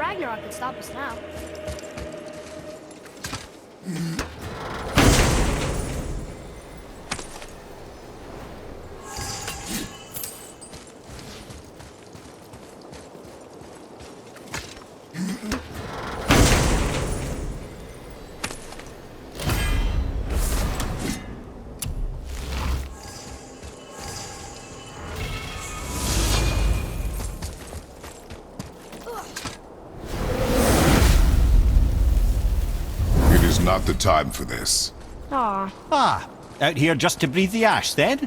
Ragnarok can stop us now. Not the time for this. Aw. Ah, out here just to breathe the ash, then?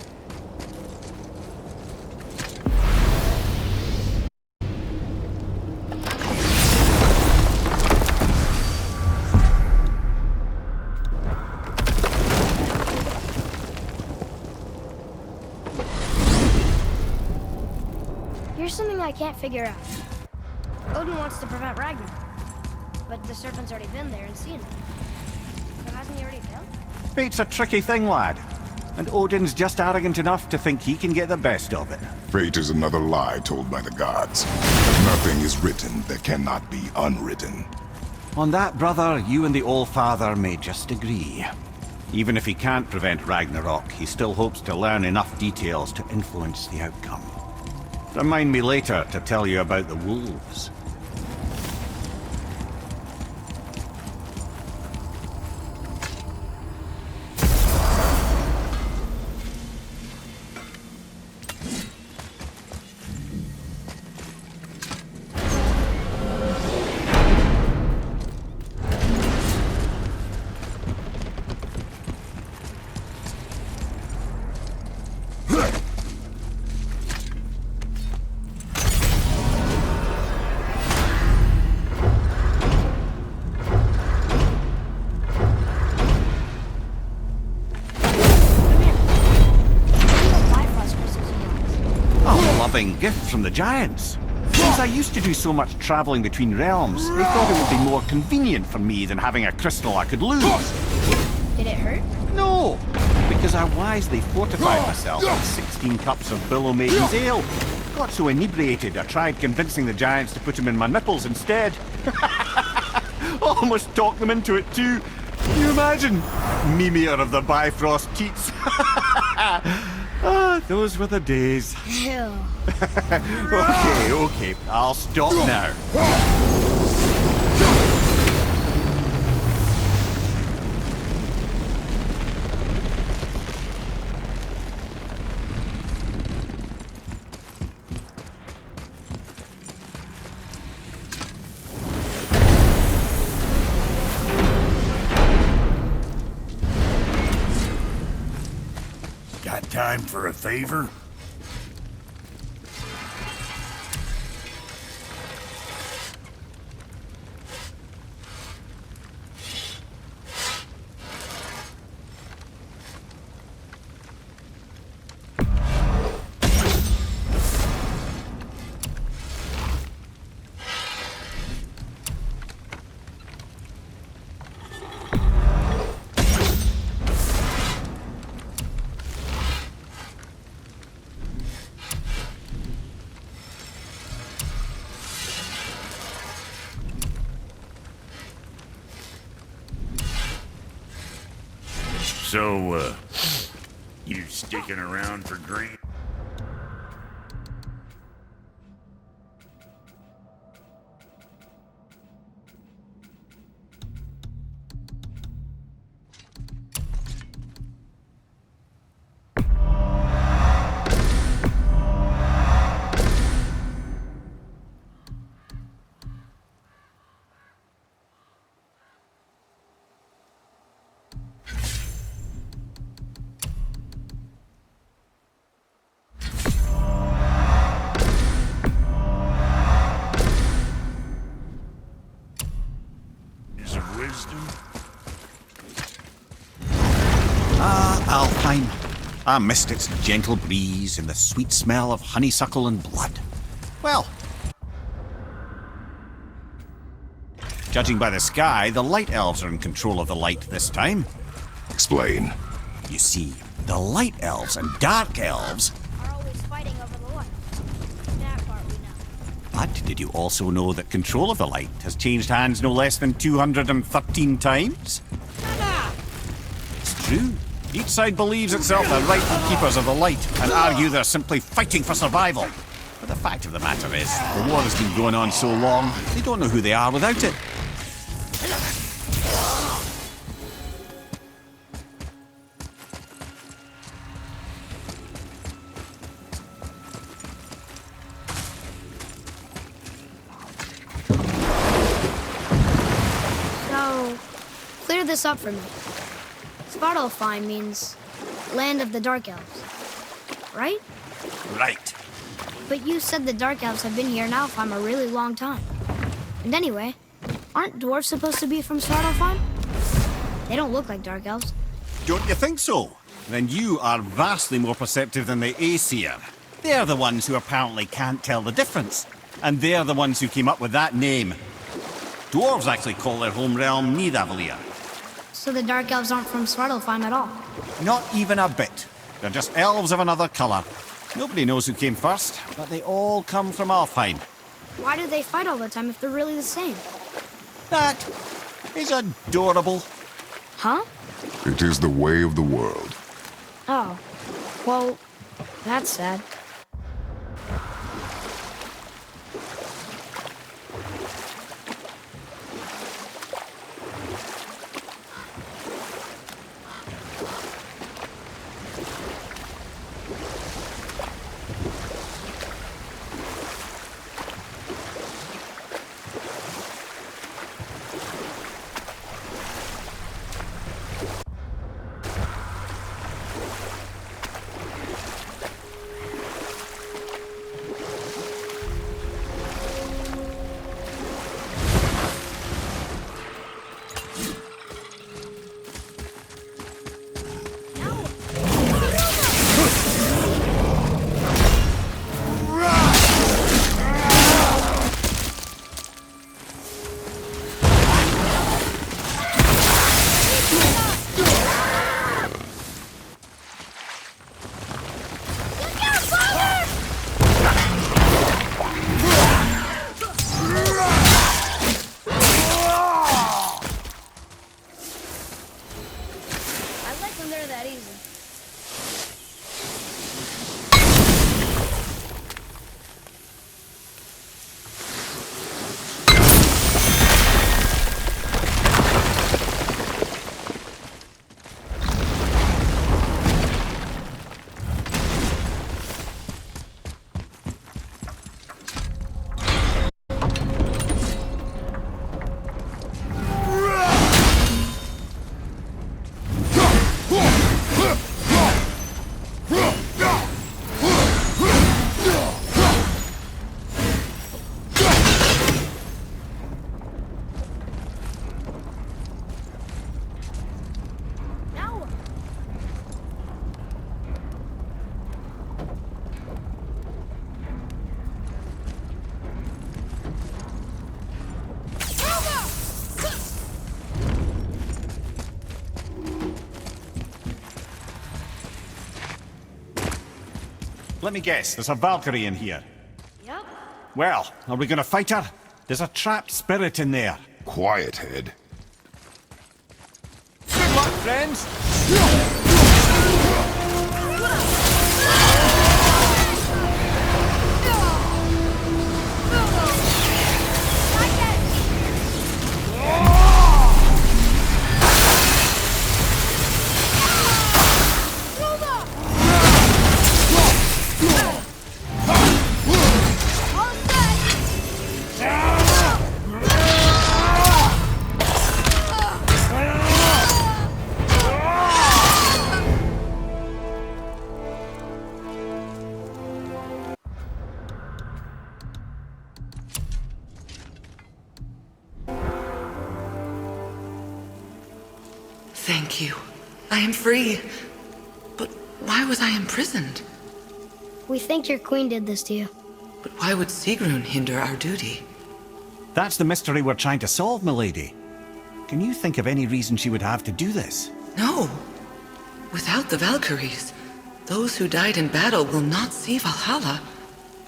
Here's something I can't figure out. Odin wants to prevent Ragnarok, but the serpent's already been there and seen it. So hasn't he already failed? Fate's a tricky thing, lad. And Odin's just arrogant enough to think he can get the best of it. Fate is another lie told by the gods. Nothing is written that cannot be unwritten. On that, brother, you and the All-Father may just agree. Even if he can't prevent Ragnarok, he still hopes to learn enough details to influence the outcome. Remind me later to tell you about the wolves. Gift from the Giants. Since I used to do so much traveling between realms, they thought it would be more convenient for me than having a crystal I could lose. Did it hurt? No, because I wisely fortified myself with 16 cups of Bill O'Maiden's ale. Got so inebriated, I tried convincing the Giants to put him in my nipples instead. Almost talked them into it too. Can you imagine? Mimir of the Bifrost Teats. Ah, those were the days. Ew. Okay, I'll stop now. Got time for a favor? So, you sticking around for Grant? Alfheim. I missed its gentle breeze and the sweet smell of honeysuckle and blood. Well, judging by the sky, the Light Elves are in control of the light this time. Explain. You see, the Light Elves and Dark Elves Are always fighting over the light. That part we know. But did you also know that control of the light has changed hands no less than 213 times? It's true. Each side believes itself the rightful keepers of the light and argue they're simply fighting for survival. But the fact of the matter is, the war has been going on so long, they don't know who they are without it. So, clear this up for me. Svartalfheim means land of the Dark Elves, right? Right. But you said the Dark Elves have been here in Alfheim a really long time. And anyway, aren't dwarves supposed to be from Svartalfheim? They don't look like Dark Elves. Don't you think so? Then you are vastly more perceptive than the Aesir. They're the ones who apparently can't tell the difference. And they're the ones who came up with that name. Dwarves actually call their home realm Nidavellir. So the Dark Elves aren't from Svartalfheim at all? Not even a bit. They're just elves of another colour. Nobody knows who came first, but they all come from Alfheim. Why do they fight all the time if they're really the same? That is adorable. Huh? It is the way of the world. Oh. Well, that's sad. Let me guess, there's a Valkyrie in here. Yep. Well, are we gonna fight her? There's a trapped spirit in there. Quiet, head. Good luck, friends! Thank you. I am free. But why was I imprisoned? We think your queen did this to you. But why would Sigrun hinder our duty? That's the mystery we're trying to solve, milady. Can you think of any reason she would have to do this? No. Without the Valkyries, those who died in battle will not see Valhalla.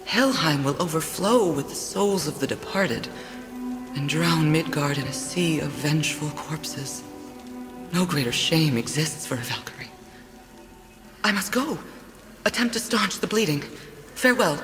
Helheim will overflow with the souls of the departed, and drown Midgard in a sea of vengeful corpses. No greater shame exists for a Valkyrie. I must go. Attempt to staunch the bleeding. Farewell.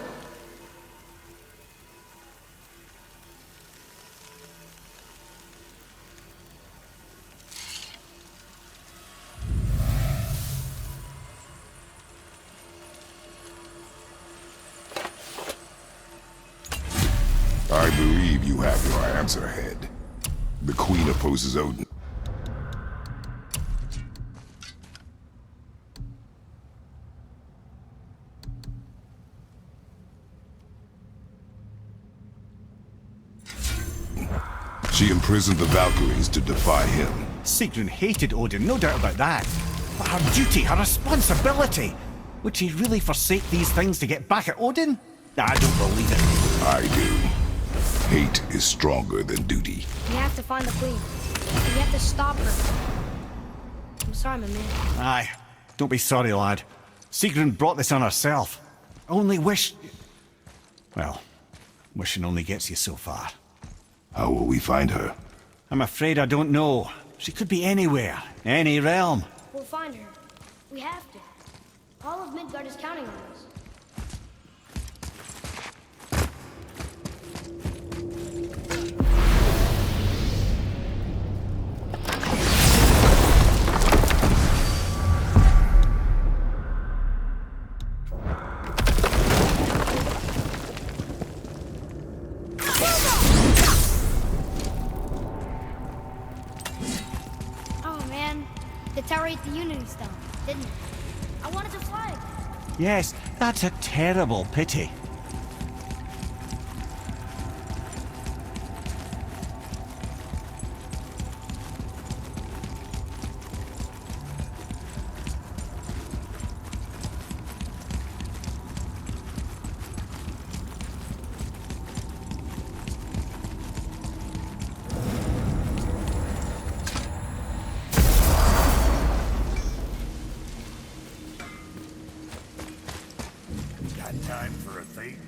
I believe you have your answer, Head. The Queen opposes Odin. She imprisoned the Valkyries to defy him. Sigrun hated Odin, no doubt about that. But her duty, her responsibility. Would she really forsake these things to get back at Odin? I don't believe it. I do. Hate is stronger than duty. We have to find the queen. We have to stop her. I'm sorry, my man. Aye. Don't be sorry, lad. Sigrun brought this on herself. Only wish... Well, wishing only gets you so far. How will we find her? I'm afraid I don't know. She could be anywhere, any realm. We'll find her. We have to. All of Midgard is counting on us. The tower ate the Unity Stone, didn't it? I wanted to fly again. Yes, that's a terrible pity. Time for a favor?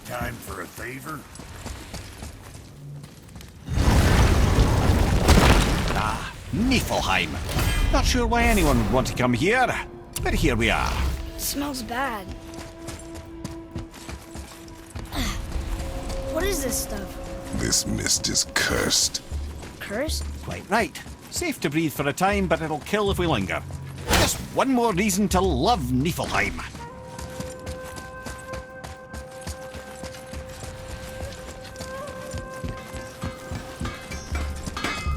Time for a favor? Ah, Niflheim. Not sure why anyone would want to come here, but here we are. It smells bad. What is this stuff? This mist is cursed. Cursed? Quite right. Safe to breathe for a time, but it'll kill if we linger. Just one more reason to love Niflheim.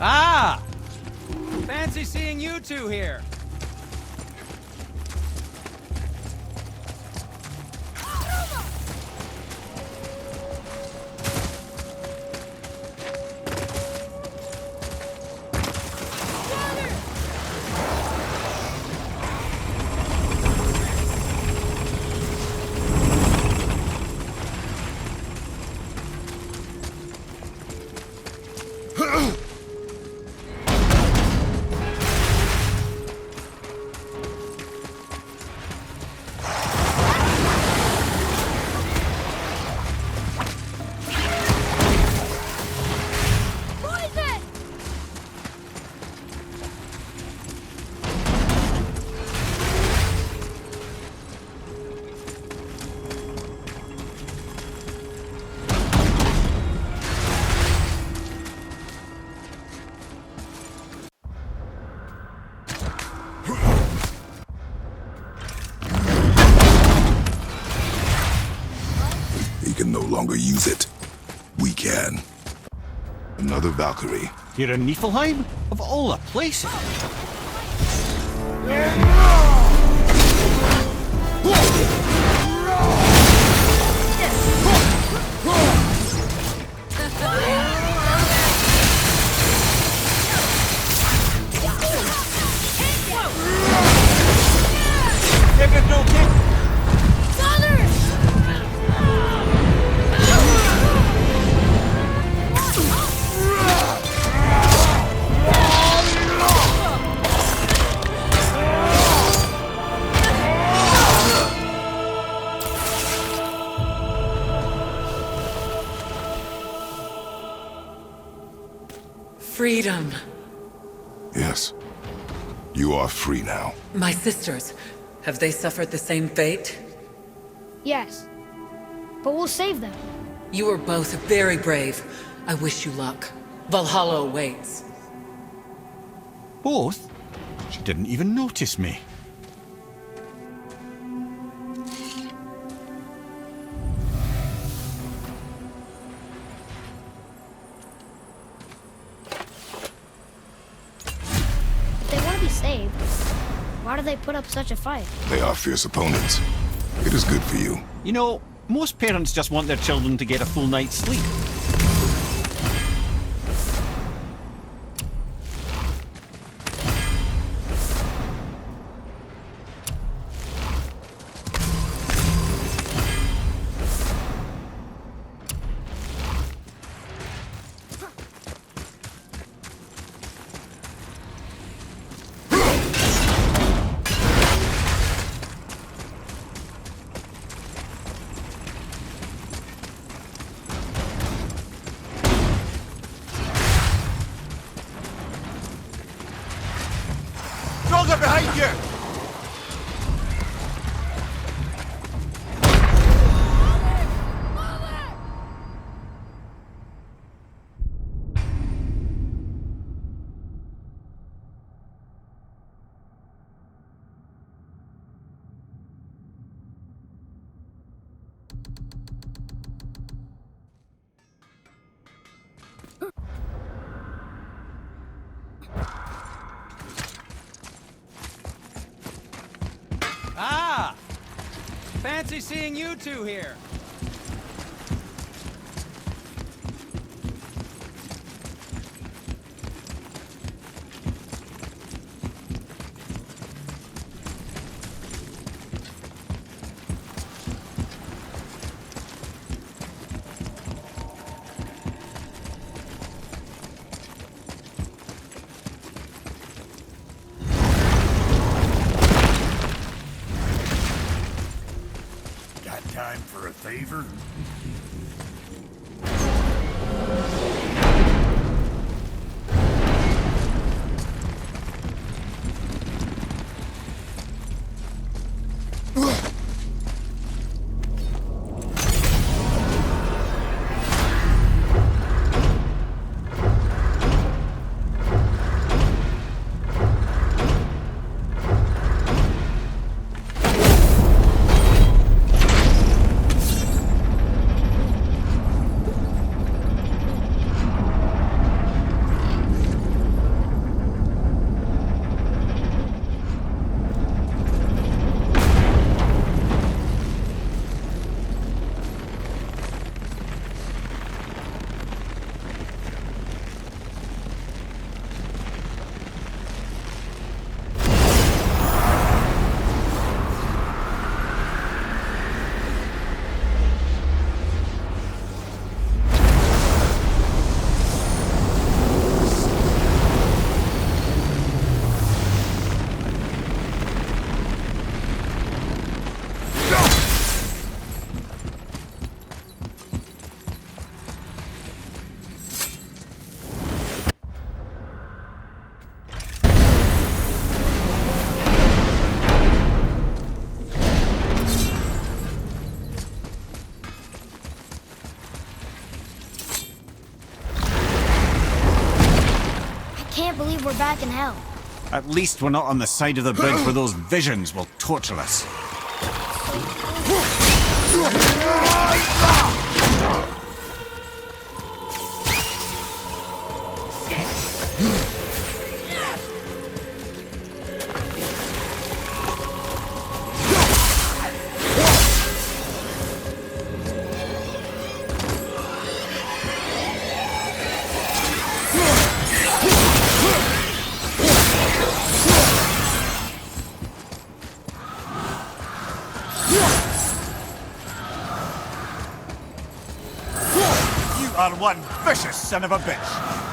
Ah! Fancy seeing you two here. longer use it. We can. Another Valkyrie. Here in Niflheim? Of all the places. Freedom. Yes. You are free now. My sisters, have they suffered the same fate? Yes. But we'll save them. You are both very brave. I wish you luck. Valhalla awaits. Both? She didn't even notice me. If they want to be saved, why do they put up such a fight? They are fierce opponents. It is good for you. You know, most parents just want their children to get a full night's sleep. Soldier behind you! Ah! Fancy seeing you two here. Got time for a favor? I can't believe we're back in hell. At least we're not on the side of the bridge where those visions will torture us. one vicious son of a bitch!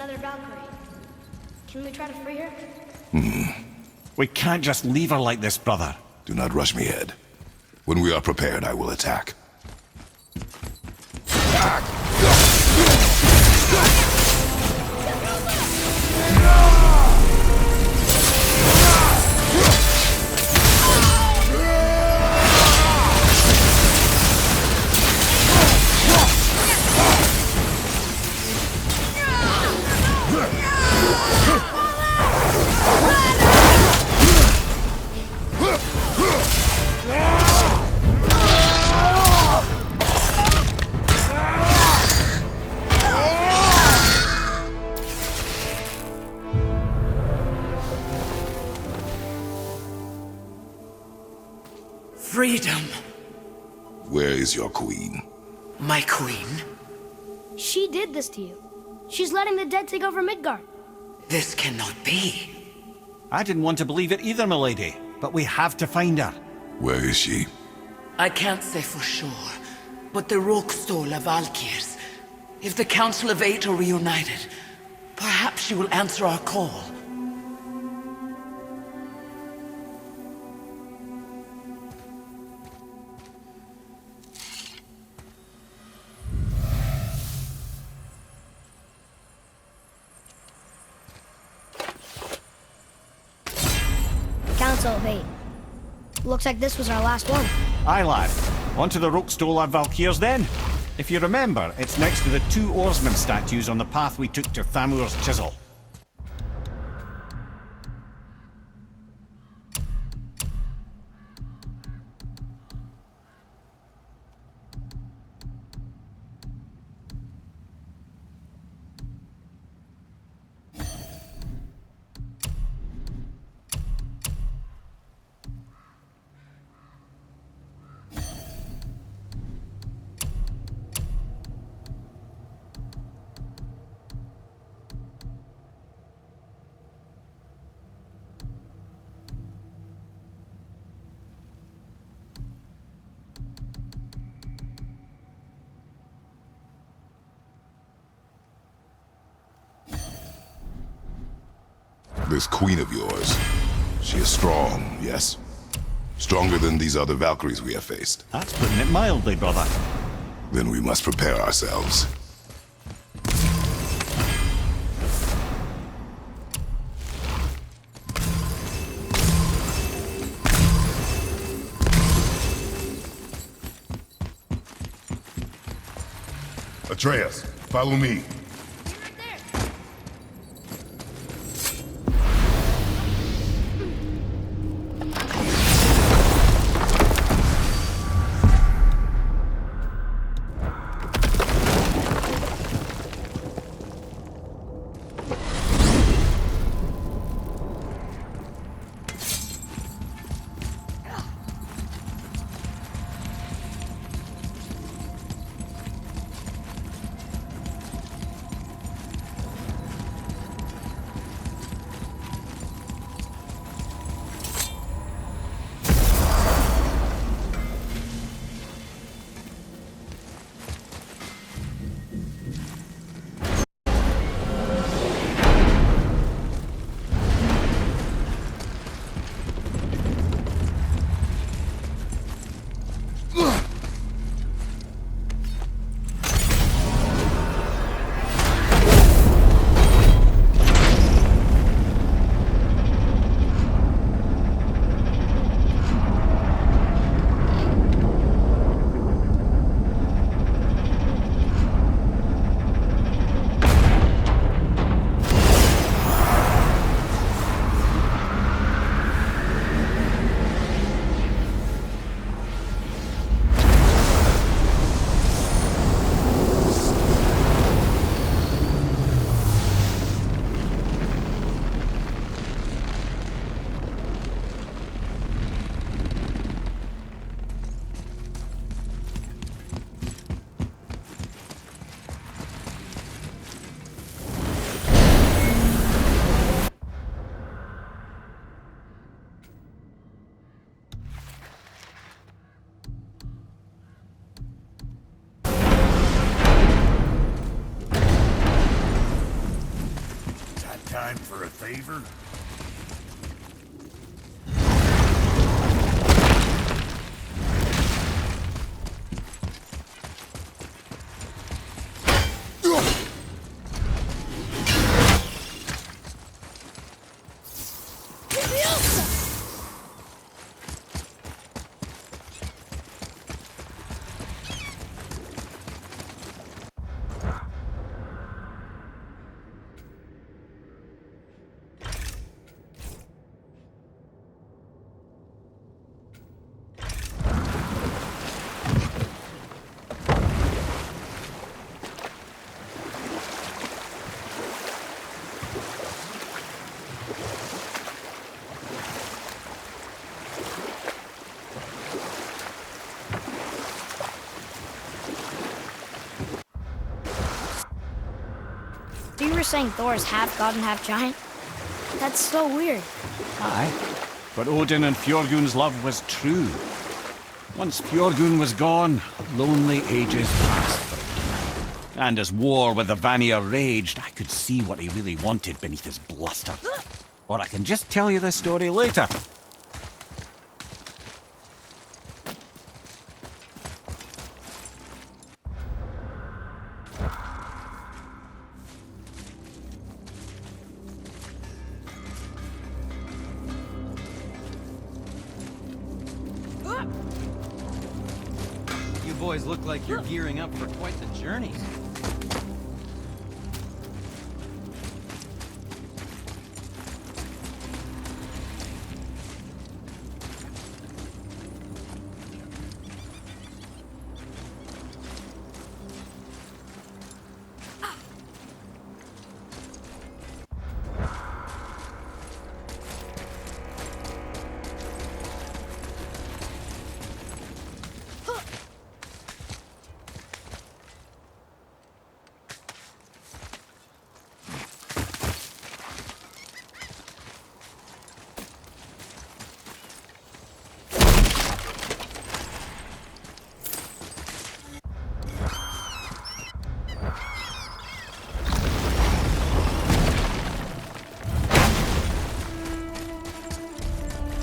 another Valkyrie. Can we try to free her? We can't just leave her like this, brother. Do not rush me, Ed. When we are prepared, I will attack. Where is your queen? My queen? She did this to you. She's letting the dead take over Midgard. This cannot be. I didn't want to believe it either, milady, but we have to find her. Where is she? I can't say for sure, but the Rokstol of Valkyrs. If the Council of Eight are reunited, perhaps she will answer our call. Council of Eight. Looks like this was our last one. Aye, lad. On to the Rokstol of Valkyrs then. If you remember, it's next to the two oarsmen statues on the path we took to Thamur's chisel. This queen of yours, she is strong, yes? Stronger than these other Valkyries we have faced. That's putting it mildly, brother. Then we must prepare ourselves. Atreus, follow me. Time for a favor? So you were saying Thor is half god and half giant? That's so weird. Aye. But Odin and Fjorgun's love was true. Once Fjorgun was gone, lonely ages passed for him. And as war with the Vanir raged, I could see what he really wanted beneath his bluster. Or I can just tell you the story later. You boys look like you're gearing up for quite the journey.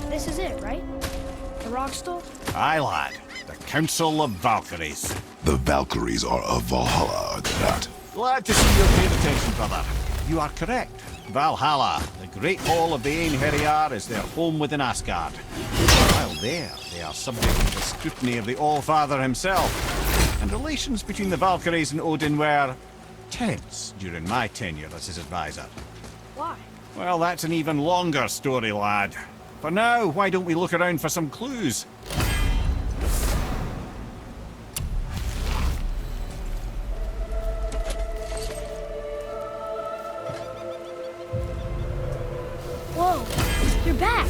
This is it, right? The rock stone? Aye, lad. The Council of Valkyries. The Valkyries are of Valhalla, are they not? Glad to see you're paying attention, brother. You are correct. Valhalla, the great hall of the Einherjar, is their home within Asgard. While there, they are subject to the scrutiny of the All-Father himself. And relations between the Valkyries and Odin were tense during my tenure as his advisor. Why? Well, that's an even longer story, lad. For now, why don't we look around for some clues? Whoa, you're back.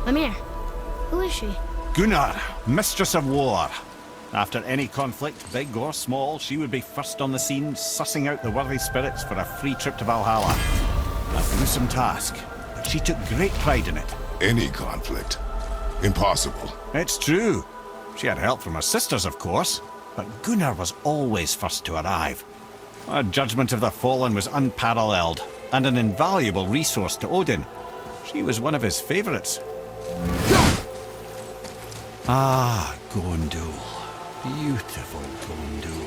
Mimir, who is she? Gunnar, Mistress of War. After any conflict, big or small, she would be first on the scene, sussing out the worthy spirits for a free trip to Valhalla. A gruesome task, but she took great pride in it. Any conflict. Impossible. It's true. She had help from her sisters, of course, but Gunnar was always first to arrive. Her judgment of the fallen was unparalleled, and an invaluable resource to Odin. She was one of his favorites. Ah, Gondul. Beautiful Gondul.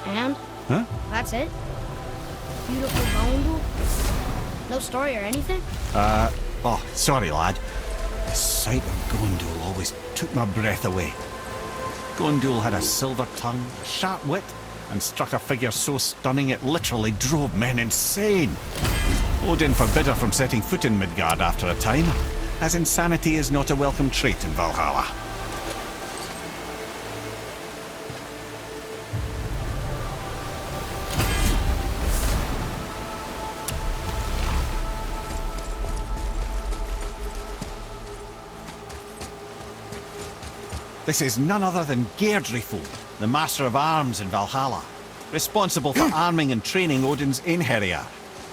And? Huh? That's it? Beautiful Gondul? No story or anything? Oh, sorry, lad. The sight of Gondul always took my breath away. Gondul had a silver tongue, a sharp wit, and struck a figure so stunning it literally drove men insane. Odin forbid her from setting foot in Midgard after a time, as insanity is not a welcome trait in Valhalla. This is none other than Geirdriful, the Master of Arms in Valhalla, responsible for arming and training Odin's Einherjar.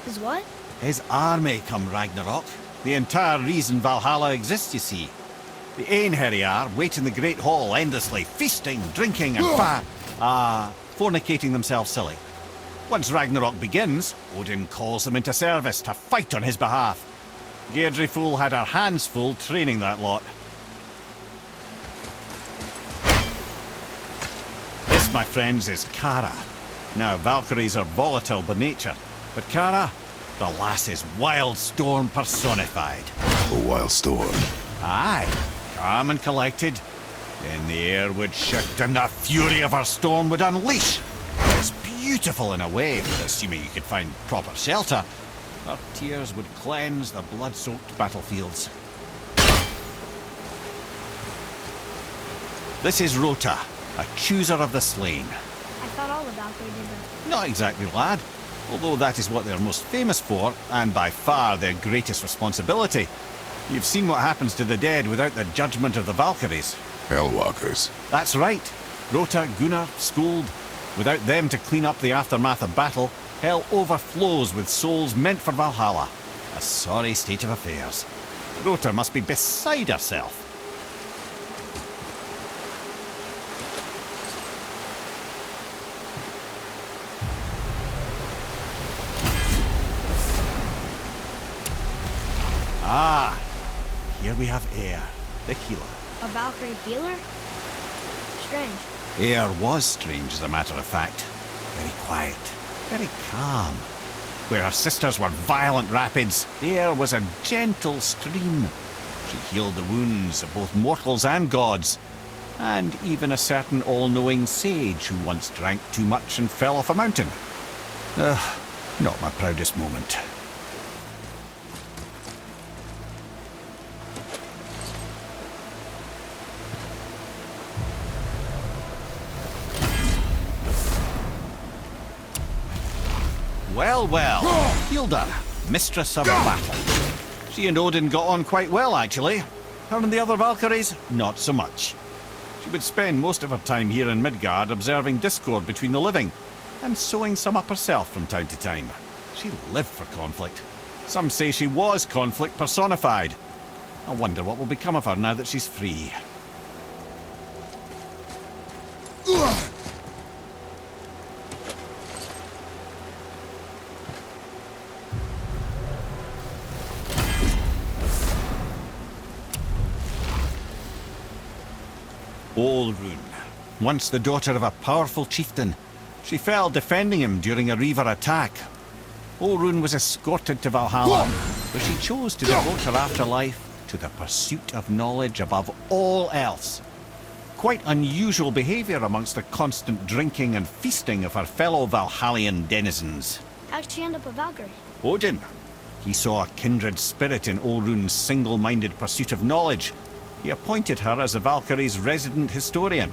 Is what? His army come Ragnarok. The entire reason Valhalla exists, you see. The Einherjar wait in the Great Hall endlessly, feasting, drinking, and fornicating themselves silly. Once Ragnarok begins, Odin calls them into service to fight on his behalf. Geirdriful had her hands full training that lot. This, my friends, is Kara. Now, Valkyries are volatile by nature, but Kara, the lass is Wild Storm personified. A wild storm. Aye, calm and collected. Then the air would shift and the fury of her storm would unleash. It's beautiful in a way, but assuming you could find proper shelter. Her tears would cleanse the blood-soaked battlefields. This is Rota, a chooser of the slain. I thought all the Valkyrie did that. Not exactly, lad. Although that is what they're most famous for, and by far their greatest responsibility. You've seen what happens to the dead without the judgment of the Valkyries. Hellwalkers. That's right. Rota, Gunnar, Skuld, Without them to clean up the aftermath of battle, hell overflows with souls meant for Valhalla. A sorry state of affairs. Rota must be beside herself. Ah, here we have Air, the healer. A Valkyrie healer? Strange. Air was strange, as a matter of fact. Very quiet, very calm. Where her sisters were violent rapids, Air was a gentle stream. She healed the wounds of both mortals and gods, and even a certain all-knowing sage who once drank too much and fell off a mountain. Not my proudest moment. Well, well, Hilda, mistress of the battle. She and Odin got on quite well, actually. Her and the other Valkyries, not so much. She would spend most of her time here in Midgard observing discord between the living, and sewing some up herself from time to time. She lived for conflict. Some say she was conflict personified. I wonder what will become of her now that she's free. Olrun, once the daughter of a powerful chieftain, she fell defending him during a Reaver attack. Olrun was escorted to Valhalla, where she chose to devote her afterlife to the pursuit of knowledge above all else. Quite unusual behavior amongst the constant drinking and feasting of her fellow Valhallian denizens. How'd she end up a Valkyrie? Odin. He saw a kindred spirit in Olrun's single-minded pursuit of knowledge. He appointed her as the Valkyrie's resident historian.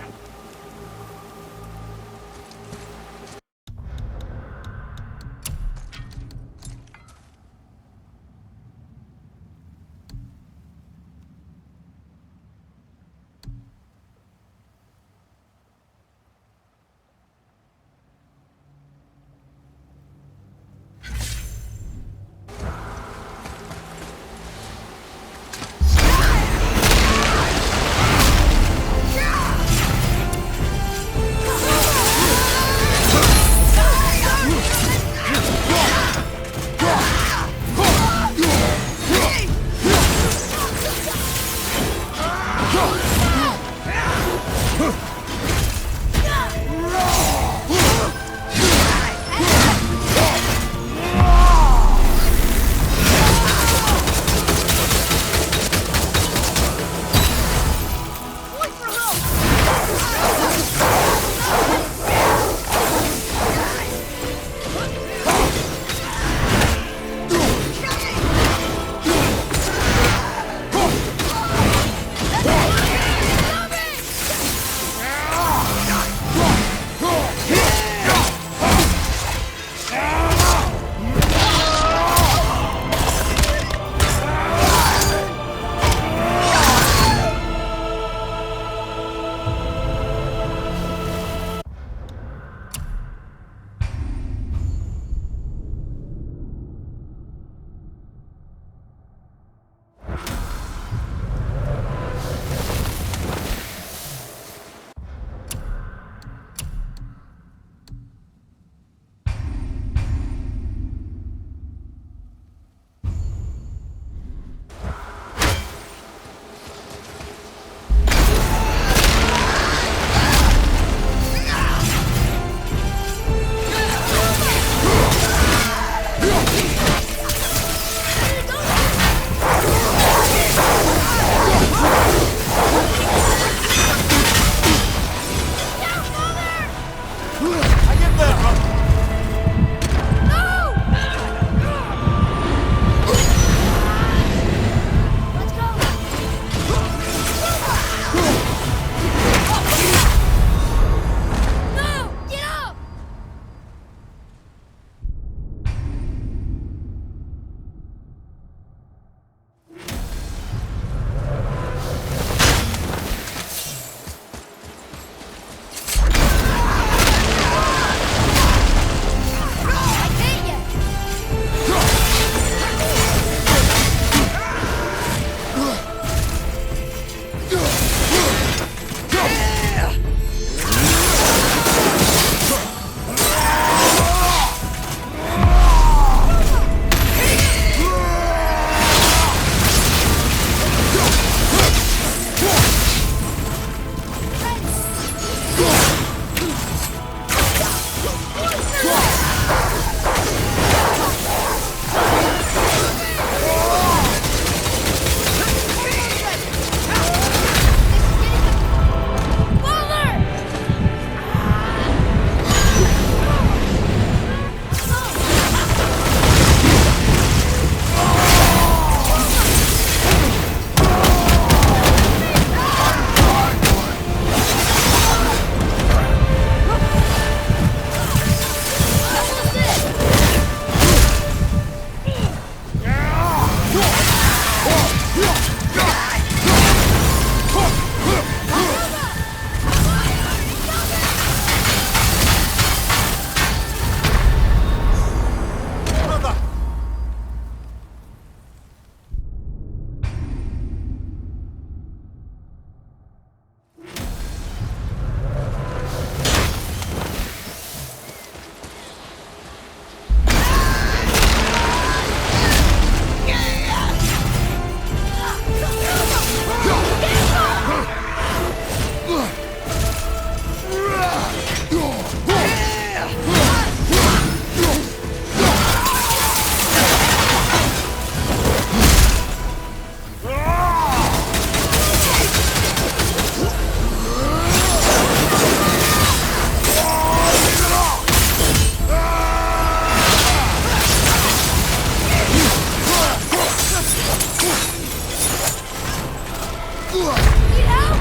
Need help?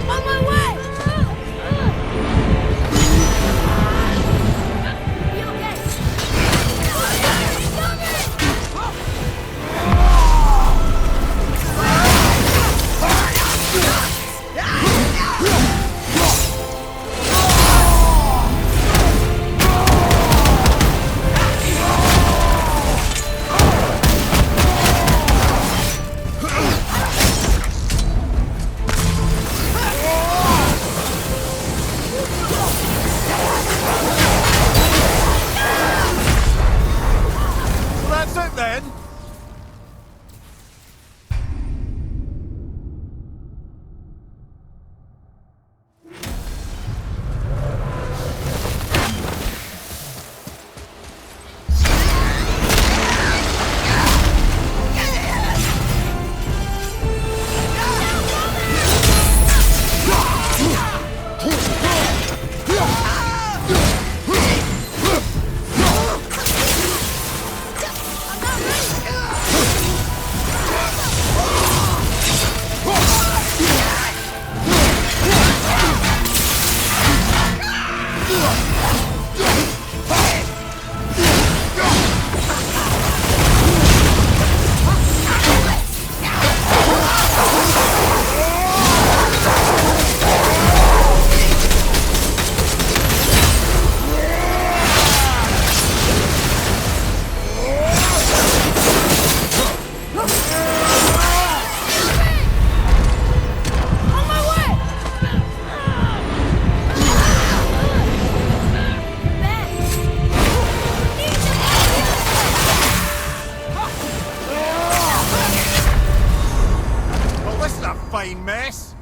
On my way! You okay? Well, that's it then. On my way! Ben! Need some Well, this is a fine mess.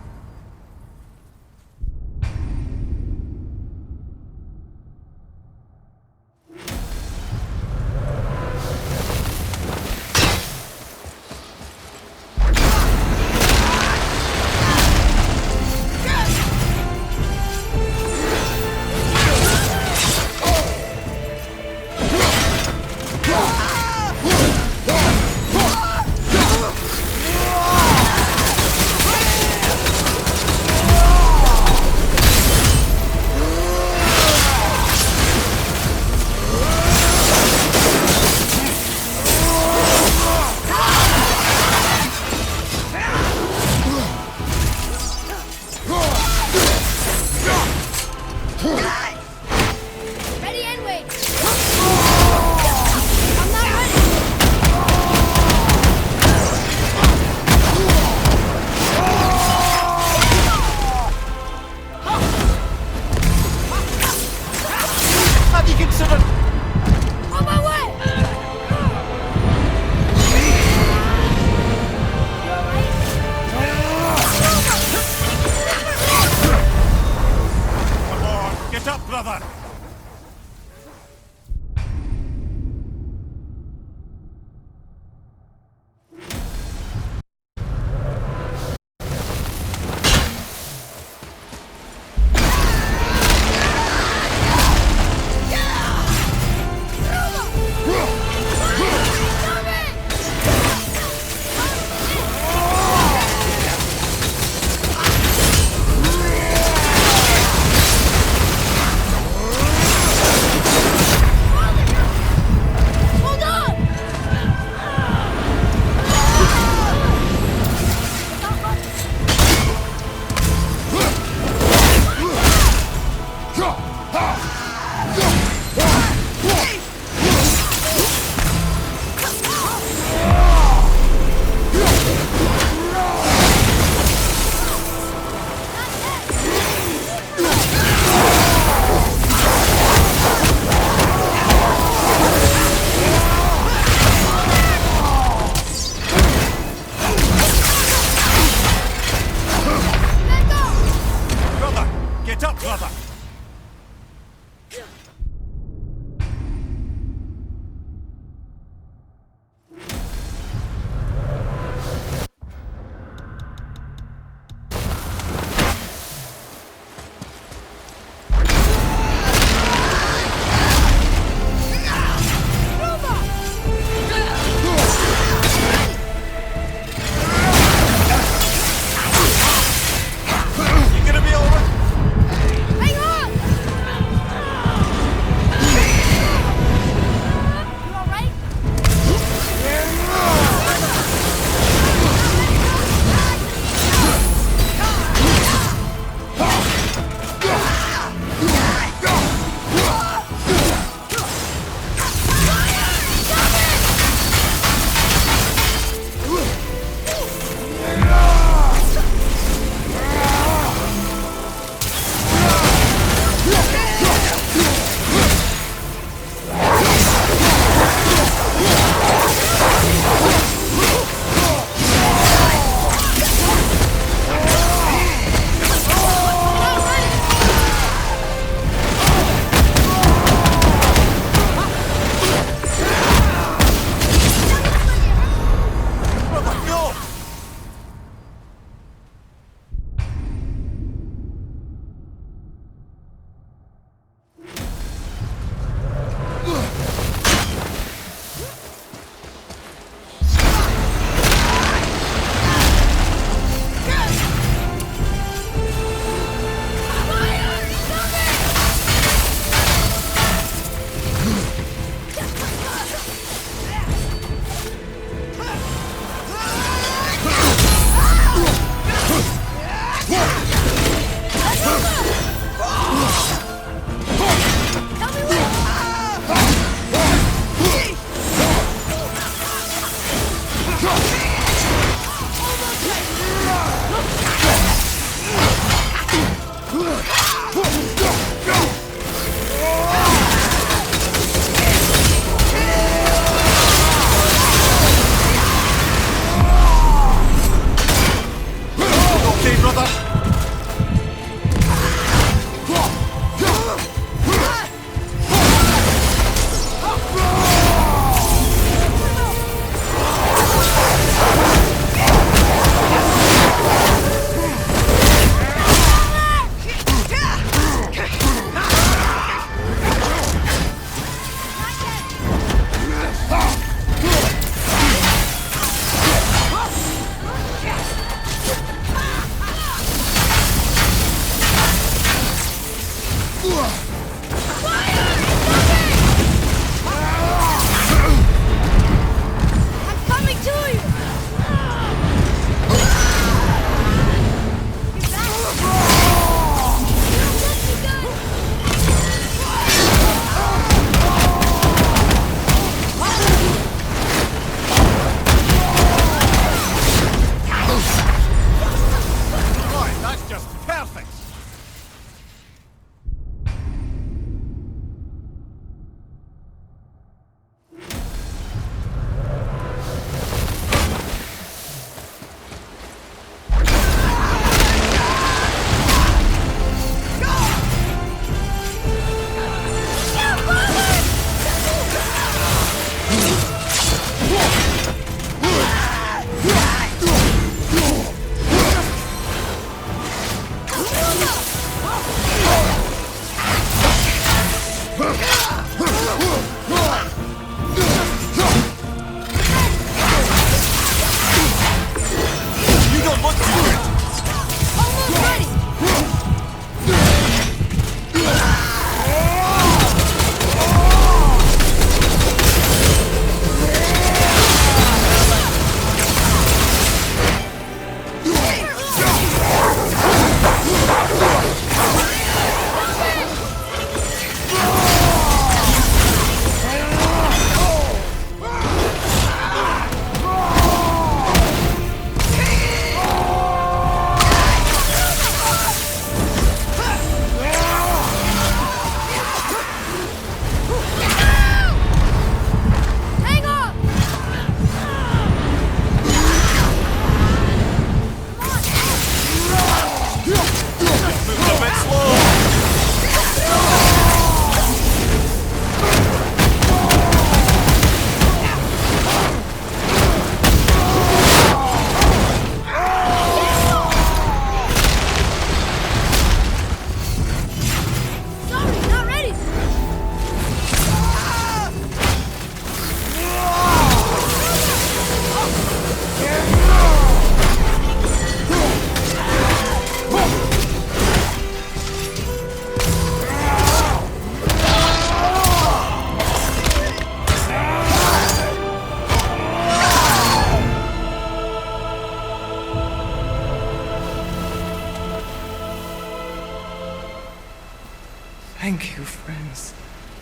Thank you, friends.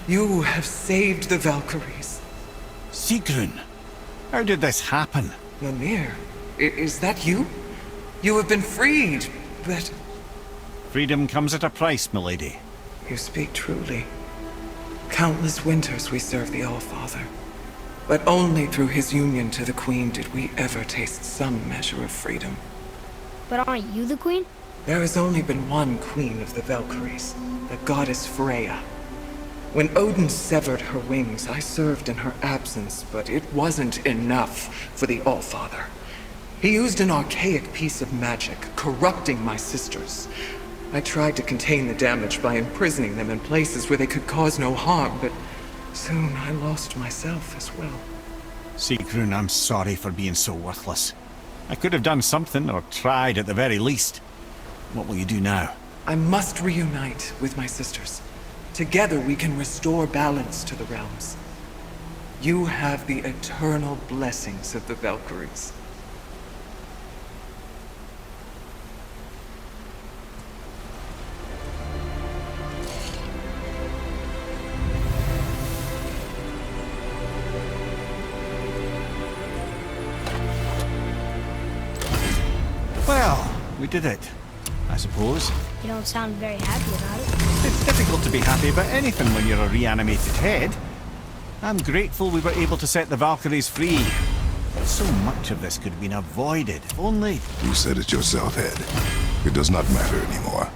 You have saved the Valkyries. Sigrun, how did this happen? Mimir, is that you? You have been freed, but... Freedom comes at a price, milady. You speak truly. Countless winters we served the All-Father. But only through his union to the Queen did we ever taste some measure of freedom. But aren't you the queen? There has only been one Queen of the Valkyries, the goddess Freya. When Odin severed her wings, I served in her absence, but it wasn't enough for the All-Father. He used an archaic piece of magic, corrupting my sisters. I tried to contain the damage by imprisoning them in places where they could cause no harm, but soon I lost myself as well. Sigrun, I'm sorry for being so worthless. I could have done something, or tried at the very least. What will you do now? I must reunite with my sisters. Together we can restore balance to the realms. You have the eternal blessings of the Valkyries. Well, we did it, I suppose. You don't sound very happy about it. It's difficult to be happy about anything when you're a reanimated head. I'm grateful we were able to set the Valkyries free. So much of this could have been avoided, if only... You said it yourself, Head. It does not matter anymore.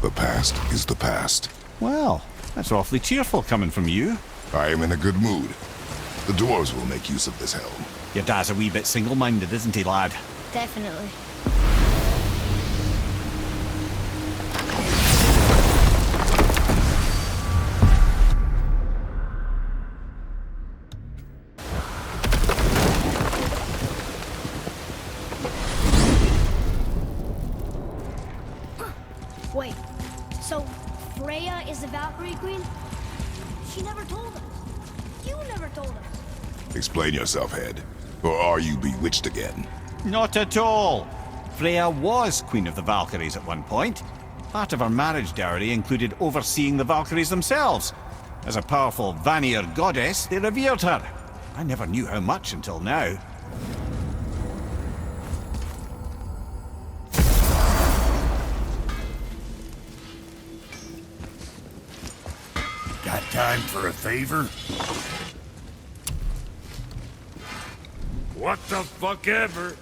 The past is the past. Well, that's awfully cheerful coming from you. I am in a good mood. The dwarves will make use of this helm. Your dad's a wee bit single-minded, isn't he, lad? Definitely. Wait, so Freya is the Valkyrie Queen? She never told us. You never told us. Explain yourself, Head. Or are you bewitched again? Not at all. Freya was Queen of the Valkyries at one point. Part of her marriage dowry included overseeing the Valkyries themselves. As a powerful Vanir goddess, they revered her. I never knew how much until now. Got time for a favor? What the fuck ever?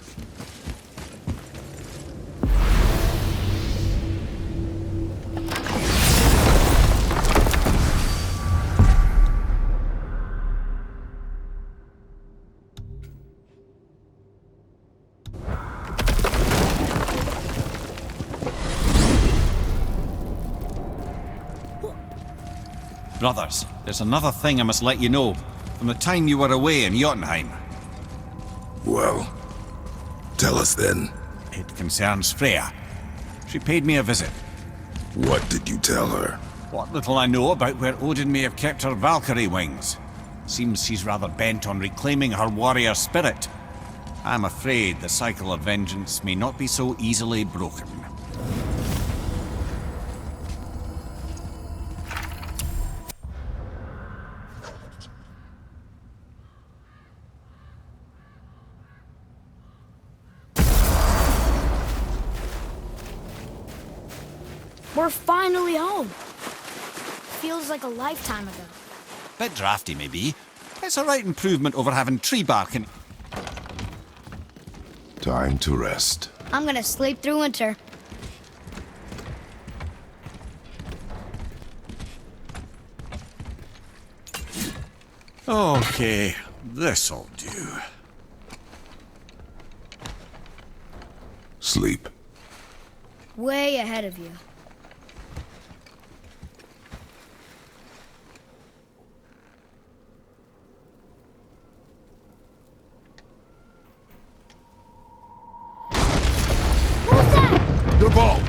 Brothers, there's another thing I must let you know. From the time you were away in Jotunheim. Well, tell us then. It concerns Freya. She paid me a visit. What did you tell her? What little I know about where Odin may have kept her Valkyrie wings. Seems she's rather bent on reclaiming her warrior spirit. I'm afraid the cycle of vengeance may not be so easily broken. We're finally home. Feels like a lifetime ago. Bit drafty, maybe. It's a right improvement over having tree bark and... Time to rest. I'm gonna sleep through winter. Okay, this'll do. Sleep. Way ahead of you. The ball!